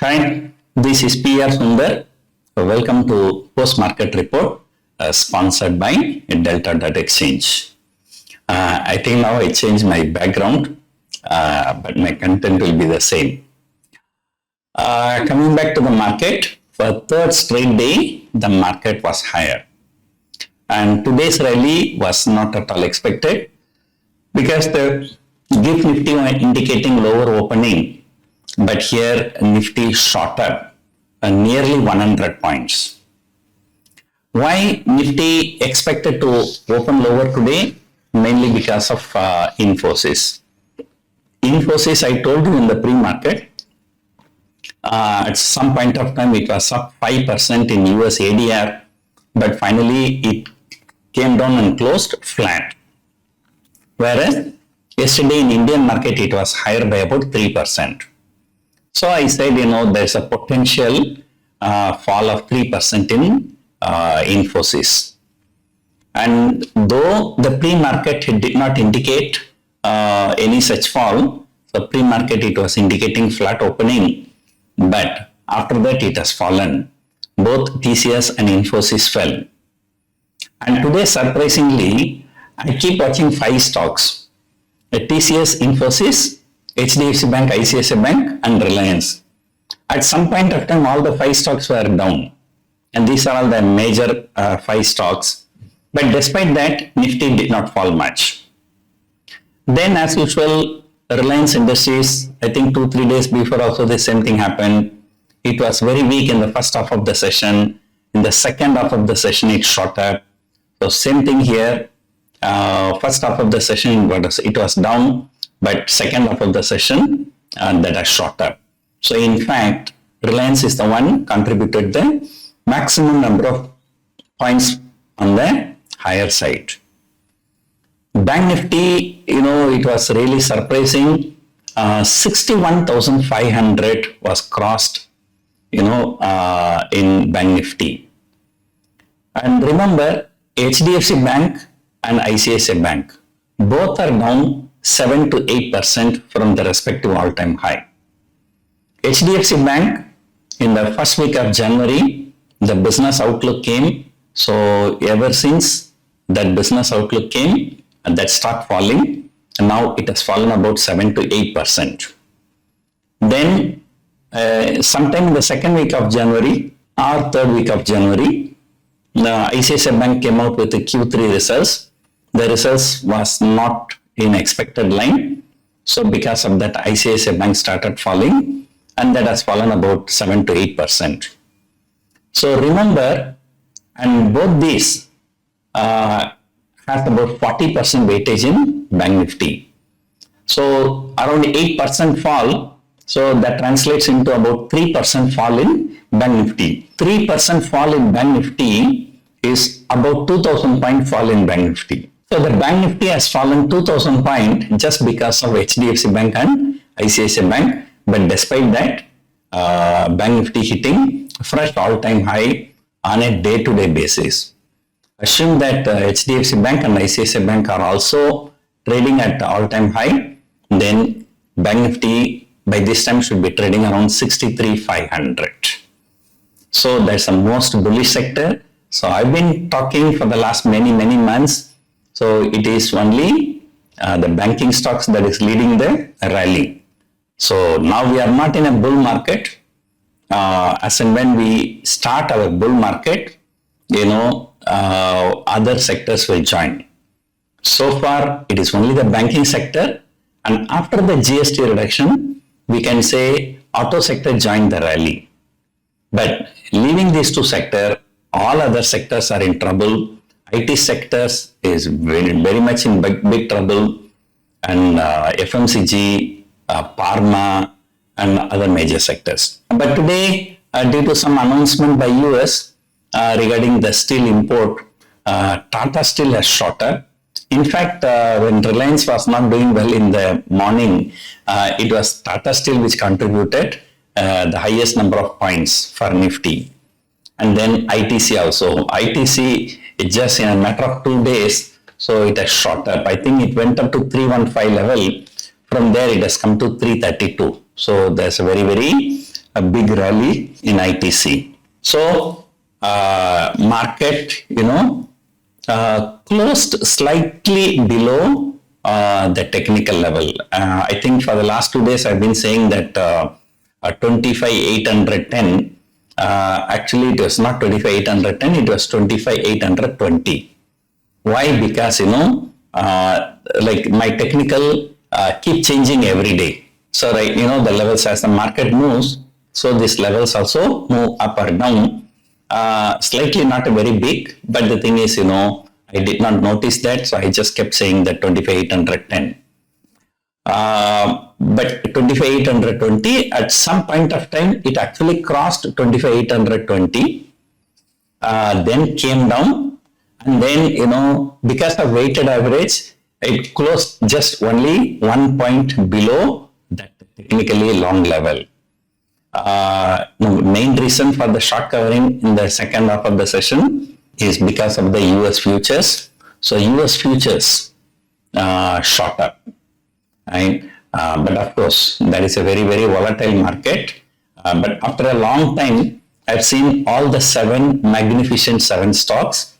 Hi, this is PR Sundar. Welcome to Post Market Report sponsored by Delta.Exchange. I think now I changed my background, but my content will be the same. Coming back to the market, for third straight day, the market was higher. And today's rally was not at all expected because the GIFT Nifty was indicating lower opening, but here Nifty shot up nearly 100 points. Why Nifty expected to open lower today? Mainly because of Infosys. Infosys, I told you in the pre-market, at some point of time it was up 5% in US ADR, but finally it came down and closed flat. Whereas yesterday in Indian market it was higher by about 3%. So I said, there's a potential fall of 3% in Infosys. And though the pre-market did not indicate any such fall, so pre-market it was indicating flat opening, but after that it has fallen. Both TCS and Infosys fell. And today, surprisingly, I keep watching 5 stocks: TCS, Infosys, HDFC Bank, ICICI Bank, and Reliance. At some point of time, all the 5 stocks were down, and these are all the major 5 stocks. But despite that, Nifty did not fall much. Then, as usual, Reliance Industries, I think 2-3 days before also the same thing happened. It was very weak in the first half of the session. In the second half of the session, it shot up. So same thing here. First half of the session it was down, but second half of the session that has shot up. So in fact, Reliance is the one contributed the maximum number of points on the higher side. Bank Nifty, it was really surprising. 61,500 was crossed, in Bank Nifty. And remember, HDFC Bank and ICICI Bank, both are down 7 to 8% from the respective all-time high. HDFC Bank, in the first week of January, the business outlook came. So ever since that business outlook came, that stock falling, and now it has fallen about 7 to 8%. Then, sometime in the second week of January or third week of January, the ICICI Bank came out with the Q3 results. The results was not in expected line. So because of that, ICICI Bank started falling, and that has fallen about 7 to 8%. So remember, and both these has about 40% weightage in Bank Nifty. So around 8% fall, so that translates into about 3% fall in Bank Nifty. 3% fall in Bank Nifty is about 2,000 point fall in Bank Nifty. So the Bank Nifty has fallen 2,000 point just because of HDFC Bank and ICICI Bank. But despite that, Bank Nifty hitting fresh all-time high on a day-to-day basis. Assume that HDFC Bank and ICICI Bank are also trading at all-time high, then Bank Nifty by this time should be trading around 63,500. So that's the most bullish sector. So I've been talking for the last many months. So it is only the banking stocks that is leading the rally. So now we are not in a bull market. As and when we start our bull market, other sectors will join. So far, it is only the banking sector, and after the GST reduction, we can say auto sector joined the rally. But leaving these two sectors, all other sectors are in trouble. IT sectors is very much in big trouble, and FMCG, pharma, and other major sectors. But today, due to some announcement by US regarding the steel import, Tata Steel has shot up. In fact, when Reliance was not doing well in the morning, it was Tata Steel which contributed the highest number of points for Nifty. And then ITC also. ITC, it just in a matter of 2 days, so it has shot up. I think it went up to 315 level. From there, it has come to 332. So there's a very a big rally in ITC. So market, closed slightly below the technical level. I think for the last 2 days I've been saying that 25,810. Actually, it was not 25,810. It was 25,820. Why? Because like my technical keep changing every day. So right, the levels as the market moves, so these levels also move up or down. Slightly not a very big, but the thing is, I did not notice that, so I just kept saying that 25,810. But 25,820 at some point of time, it actually crossed 25,820, then came down, and then, because of weighted average, it closed just only 1 point below that technically long level. Main reason for the short covering in the second half of the session is because of the US futures. So US futures shot up, right? But of course, that is a very, very volatile market. But after a long time, I've seen all the magnificent seven stocks,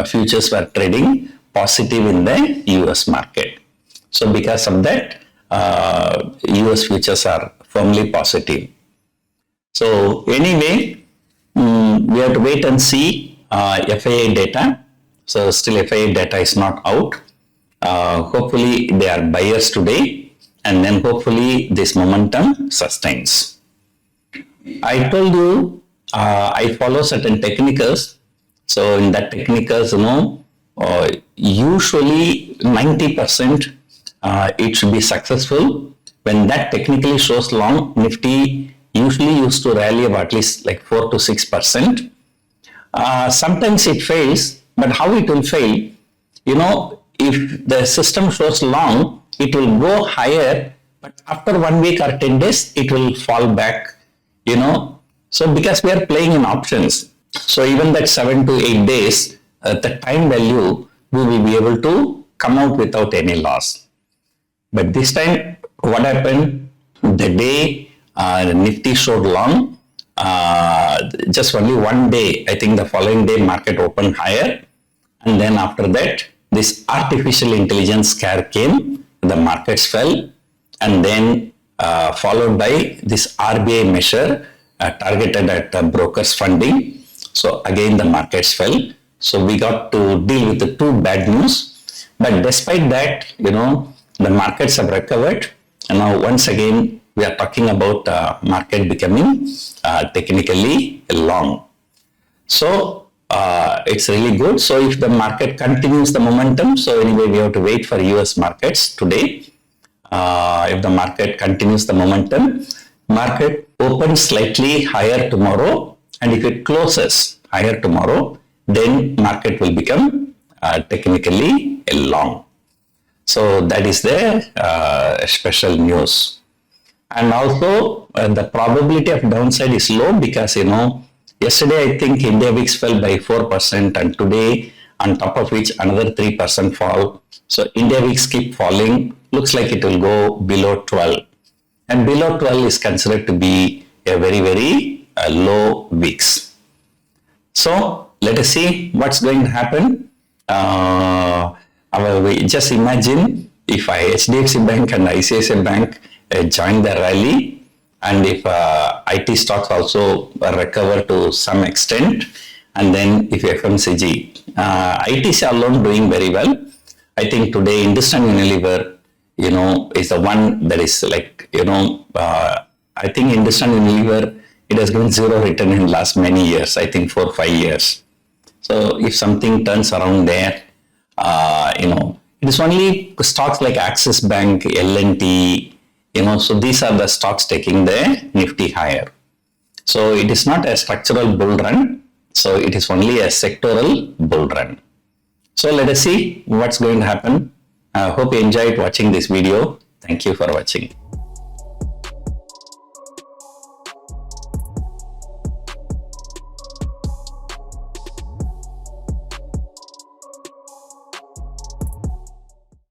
futures were trading positive in the US market. So because of that, US futures are firmly positive. So anyway, we have to wait and see FII data. So still FII data is not out. Hopefully they are buyers today, and then hopefully this momentum sustains. I told you I follow certain technicals. So in that technicals, usually 90% it should be successful. When that technically shows long, Nifty usually used to rally about at least like 4 to 6%. Sometimes it fails, but how it will fail? If the system shows long, it will go higher, but after 1 week or 10 days, it will fall back, So because we are playing in options, so even that 7 to 8 days, the time value, we will be able to come out without any loss. But this time, what happened? The day Nifty showed long, just only 1 day, I think the following day market opened higher, and then after that, this artificial intelligence scare came, the markets fell, and then followed by this RBI measure targeted at brokers funding. So again the markets fell. So we got to deal with the two bad news. But despite that, the markets have recovered, and now once again we are talking about market becoming technically long. So it's really good. So if the market continues the momentum, so anyway we have to wait for US markets today. If the market continues the momentum, market opens slightly higher tomorrow, and if it closes higher tomorrow, then market will become technically long. So that is the special news. And also the probability of downside is low because, yesterday I think India VIX fell by 4%, and today on top of which another 3% fall. So India VIX keep falling, looks like it will go below 12. And below 12 is considered to be a very, very low VIX. So let us see what's going to happen. Just imagine if HDFC Bank and ICICI Bank join the rally, and if IT stocks also recover to some extent, and then if FMCG, ITs are alone doing very well. I think today Hindustan Unilever, is the one that is like, I think Hindustan Unilever, it has given zero return in last many years, I think 4 or 5 years. So if something turns around there, it is only stocks like Axis Bank, L&T, so these are the stocks taking the Nifty higher. So it is not a structural bull run. So it is only a sectoral bull run. So let us see what's going to happen. I hope you enjoyed watching this video. Thank you for watching.